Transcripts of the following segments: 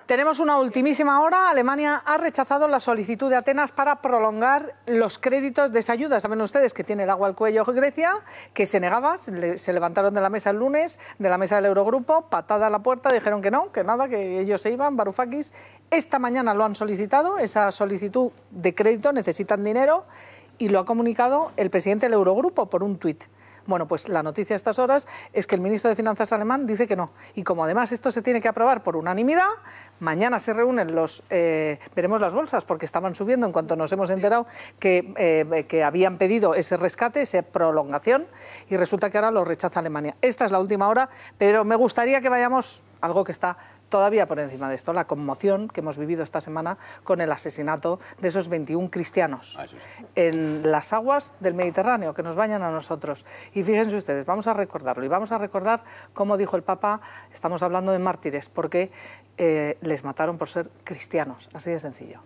Tenemos una ultimísima hora. Alemania ha rechazado la solicitud de Atenas para prolongar los créditos de esa ayuda. Saben ustedes que tiene el agua al cuello Grecia, que se negaba, se levantaron de la mesa el lunes, de la mesa del Eurogrupo, patada a la puerta, dijeron que no, que nada, que ellos se iban, Varoufakis. Esta mañana lo han solicitado, esa solicitud de crédito, necesitan dinero, y lo ha comunicado el presidente del Eurogrupo por un tuit. Bueno, pues la noticia a estas horas es que el ministro de Finanzas alemán dice que no. Y como además esto se tiene que aprobar por unanimidad, mañana se reúnen veremos las bolsas, porque estaban subiendo en cuanto nos hemos enterado que habían pedido ese rescate, esa prolongación, y resulta que ahora lo rechaza Alemania. Esta es la última hora, pero me gustaría que vayamos a algo que está todavía por encima de esto, la conmoción que hemos vivido esta semana con el asesinato de esos 21 cristianos en las aguas del Mediterráneo, que nos bañan a nosotros. Y fíjense ustedes, vamos a recordarlo, y vamos a recordar, como dijo el Papa, estamos hablando de mártires, porque les mataron por ser cristianos, así de sencillo.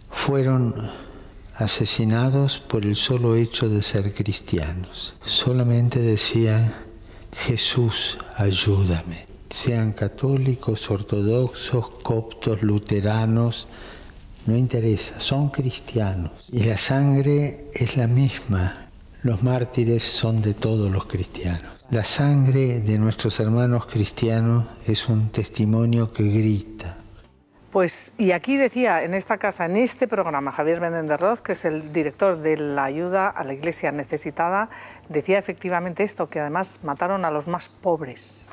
Fueron asesinados por el solo hecho de ser cristianos. Solamente decían: Jesús, ayúdame. Sean católicos, ortodoxos, coptos, luteranos, no interesa, son cristianos. Y la sangre es la misma. Los mártires son de todos los cristianos. La sangre de nuestros hermanos cristianos es un testimonio que grita. Pues, y aquí decía, en esta casa, en este programa, Javier Menéndez Roz, que es el director de la ayuda a la Iglesia necesitada, decía efectivamente esto, que además mataron a los más pobres.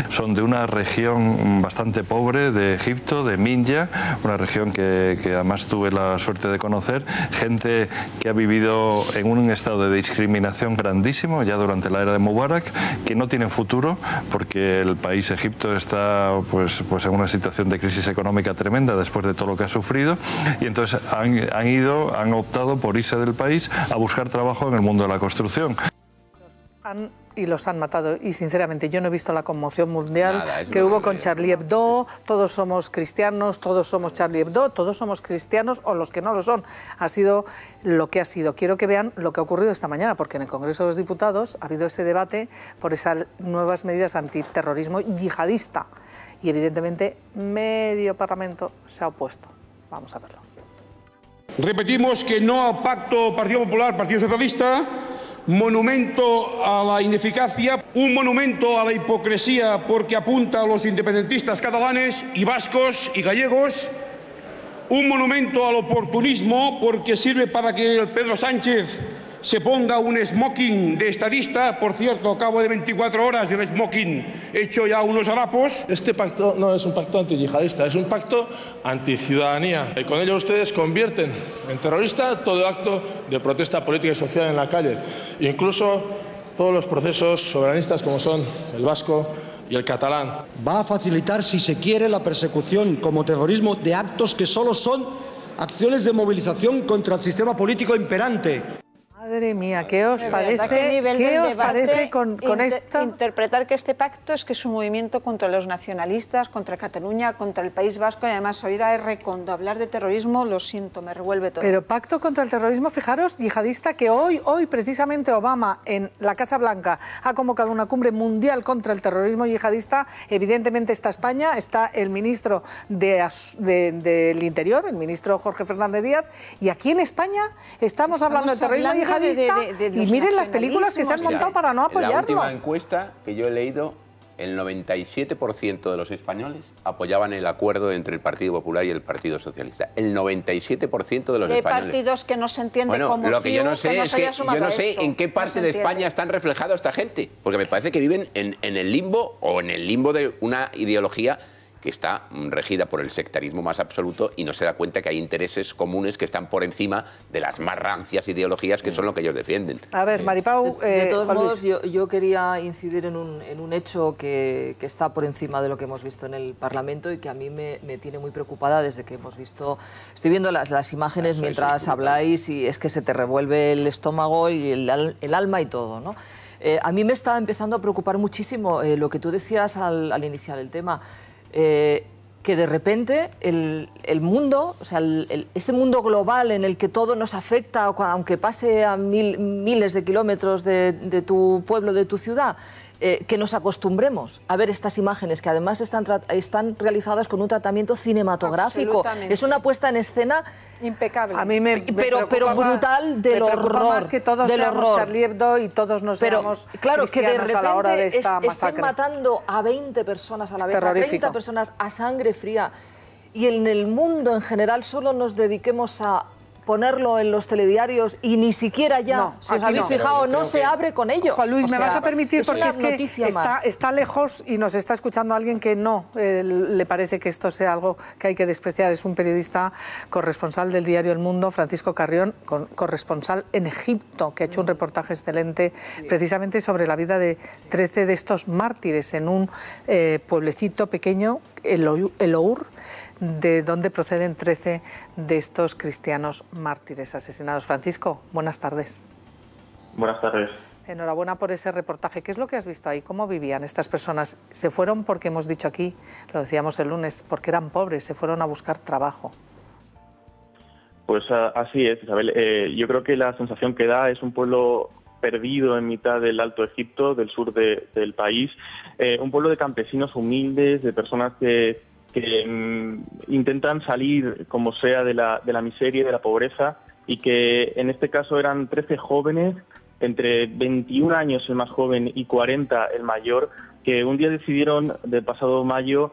Son de una región bastante pobre de Egipto, de Minya, una región que además tuve la suerte de conocer, gente que ha vivido en un estado de discriminación grandísimo ya durante la era de Mubarak, que no tienen futuro porque el país Egipto está pues en una situación de crisis económica tremenda después de todo lo que ha sufrido, y entonces han optado por irse del país a buscar trabajo en el mundo de la construcción. Y los han matado, y sinceramente yo no he visto la conmoción mundial que hubo con Charlie Hebdo. Todos somos cristianos, todos somos Charlie Hebdo, todos somos cristianos, o los que no lo son. Ha sido lo que ha sido. Quiero que vean lo que ha ocurrido esta mañana, porque en el Congreso de los Diputados ha habido ese debate por esas nuevas medidas antiterrorismo yihadista, y evidentemente medio Parlamento se ha opuesto. Vamos a verlo. Repetimos que no al pacto Partido Popular, Partido Socialista. Monumento a la ineficacia, un monumento a la hipocresía porque apunta a los independentistas catalanes y vascos y gallegos, un monumento al oportunismo porque sirve para que Pedro Sánchez se ponga un smoking de estadista. Por cierto, a cabo de 24 horas el smoking hecho ya unos harapos. Este pacto no es un pacto antiyihadista, es un pacto anticiudadanía. Y con ello ustedes convierten en terrorista todo acto de protesta política y social en la calle, incluso todos los procesos soberanistas como son el vasco y el catalán. Va a facilitar, si se quiere, la persecución como terrorismo de actos que solo son acciones de movilización contra el sistema político imperante. Madre mía, ¿qué os parece? ¿Qué nivel ¿Qué del os debate parece con esto? Interpretar que este pacto es que es un movimiento contra los nacionalistas, contra Cataluña, contra el País Vasco, y además oír a Errekondo hablar de terrorismo, lo siento, me revuelve todo. Pero pacto contra el terrorismo, fijaros, yihadista, que hoy precisamente Obama en la Casa Blanca ha convocado una cumbre mundial contra el terrorismo yihadista. Evidentemente está España, está el ministro del Interior, el ministro Jorge Fernández Díaz, y aquí en España estamos hablando de terrorismo yihadista. Y miren las películas que se han montado para no apoyarlo. En la última encuesta que yo he leído, el 97% de los españoles apoyaban el acuerdo entre el Partido Popular y el Partido Socialista. El 97% de los españoles. Hay partidos que no se entiende como lo que yo no sé es que yo no sé eso. en qué parte de España están reflejados esta gente, porque me parece que viven en el limbo, o en el limbo de una ideología que está regida por el sectarismo más absoluto y no se da cuenta que hay intereses comunes que están por encima de las más rancias ideologías que son lo que ellos defienden. A ver, Maripau, de todos modos, yo quería incidir en un hecho que está por encima de lo que hemos visto en el Parlamento y que a mí me tiene muy preocupada desde que hemos visto... Estoy viendo las imágenes mientras habláis y es que se te revuelve el estómago y el alma y todo, ¿no? A mí me está empezando a preocupar muchísimo lo que tú decías al iniciar el tema. Que de repente el mundo, o sea, ese mundo global en el que todo nos afecta, aunque pase a miles de kilómetros de tu pueblo, de tu ciudad, que nos acostumbremos a ver estas imágenes, que además están realizadas con un tratamiento cinematográfico. Es una puesta en escena impecable. A mí pero brutal del horror. Más que todos seamos Charlie Hebdo y todos nos seamos claro, que de repente a la hora de esta masacre. Estén matando a 20 personas a la vez, a 30 personas a sangre fría, y en el mundo en general solo nos dediquemos a ponerlo en los telediarios y ni siquiera ya, no, si os habéis fijado, no se abre con ellos. Juan Luis, me vas a permitir, porque es que está lejos y nos está escuchando alguien que no le parece que esto sea algo que hay que despreciar. Es un periodista corresponsal del diario El Mundo, Francisco Carrión, corresponsal en Egipto, que ha hecho un reportaje excelente precisamente sobre la vida de 13 de estos mártires en un pueblecito pequeño, El Our, de donde proceden 13 de estos cristianos mártires asesinados. Francisco, buenas tardes. Buenas tardes. Enhorabuena por ese reportaje. ¿Qué es lo que has visto ahí? ¿Cómo vivían estas personas? Se fueron porque hemos dicho aquí, lo decíamos el lunes, porque eran pobres, se fueron a buscar trabajo. Pues así es, Isabel. Yo creo que la sensación que da es un pueblo perdido en mitad del Alto Egipto, del sur del país, un pueblo de campesinos humildes, de personas que intentan salir como sea de la miseria y de la pobreza, y que en este caso eran 13 jóvenes, entre 21 años el más joven y 40 el mayor, que un día decidieron, del pasado mayo,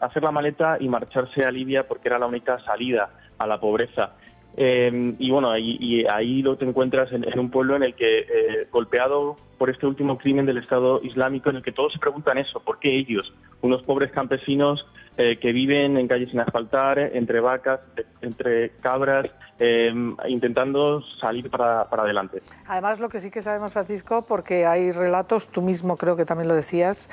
hacer la maleta y marcharse a Libia porque era la única salida a la pobreza. Y bueno, ahí lo te encuentras en un pueblo en el que, golpeado por este último crimen del Estado Islámico, en el que todos se preguntan eso, ¿por qué ellos? Unos pobres campesinos que viven en calles sin asfaltar, entre vacas, entre cabras, intentando salir para adelante. Además, lo que sí que sabemos, Francisco, porque hay relatos, tú mismo creo que también lo decías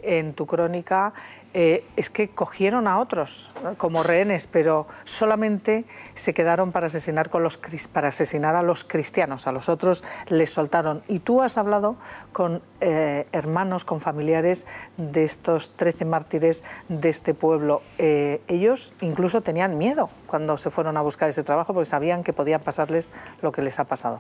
en tu crónica, es que cogieron a otros, ¿no?, como rehenes, pero solamente se quedaron para asesinar a los cristianos, a los otros les soltaron. Y tú has hablado con hermanos, con familiares de estos 13 mártires de este pueblo. Ellos incluso tenían miedo cuando se fueron a buscar ese trabajo porque sabían que podían pasarles lo que les ha pasado.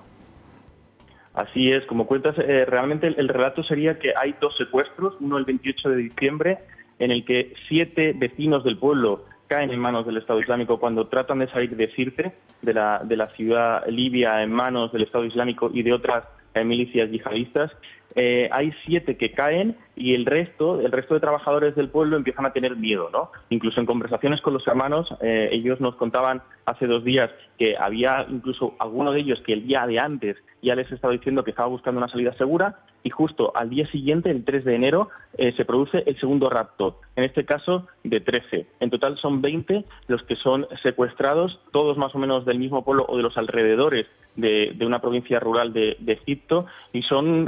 Así es, como cuentas, realmente el relato sería que hay 2 secuestros, uno el 28 de diciembre, en el que 7 vecinos del pueblo caen en manos del Estado Islámico cuando tratan de salir de Sirte, de la ciudad libia, en manos del Estado Islámico y de otras milicias yihadistas. Hay 7 que caen y el resto de trabajadores del pueblo empiezan a tener miedo, ¿no? Incluso en conversaciones con los hermanos, ellos nos contaban hace 2 días que había incluso alguno de ellos que el día de antes ya les estaba diciendo que estaba buscando una salida segura, y justo al día siguiente, el 3 de enero, se produce el segundo rapto, en este caso de 13. En total son 20 los que son secuestrados, todos más o menos del mismo pueblo o de los alrededores de una provincia rural de Egipto, y son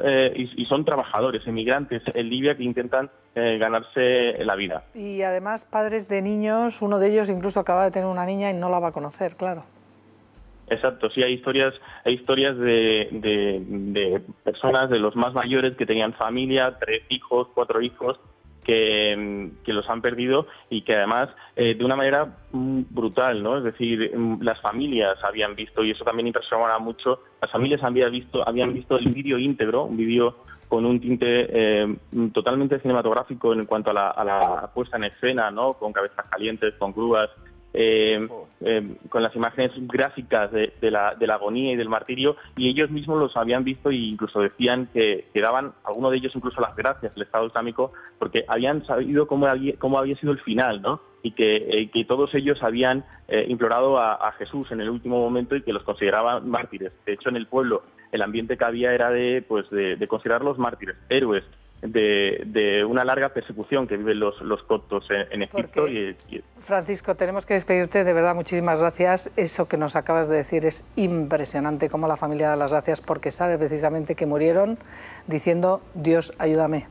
trabajadores, emigrantes en Libia que intentan ganarse la vida. Y además padres de niños, uno de ellos incluso acaba de tener una niña y no la va a conocer, claro. Exacto, sí, hay historias de personas, de los más mayores, que tenían familia, 3 hijos, 4 hijos, que los han perdido, y que además de una manera brutal, ¿no? Es decir, las familias habían visto, y eso también impresionaba mucho, las familias habían visto el vídeo íntegro, un vídeo con un tinte totalmente cinematográfico en cuanto a la puesta en escena, ¿no? Con cabezas calientes, con grúas, con las imágenes gráficas de la agonía y del martirio, y ellos mismos los habían visto e incluso decían que daban, algunos de ellos incluso, las gracias al Estado Islámico porque habían sabido cómo había sido el final, ¿no? Y que todos ellos habían implorado a Jesús en el último momento y que los consideraban mártires. De hecho, en el pueblo el ambiente que había era de considerarlos mártires, héroes de una larga persecución que viven los coptos en Egipto. Francisco, tenemos que despedirte, de verdad, muchísimas gracias. Eso que nos acabas de decir es impresionante, cómo la familia da las gracias porque sabe precisamente que murieron diciendo: Dios, ayúdame.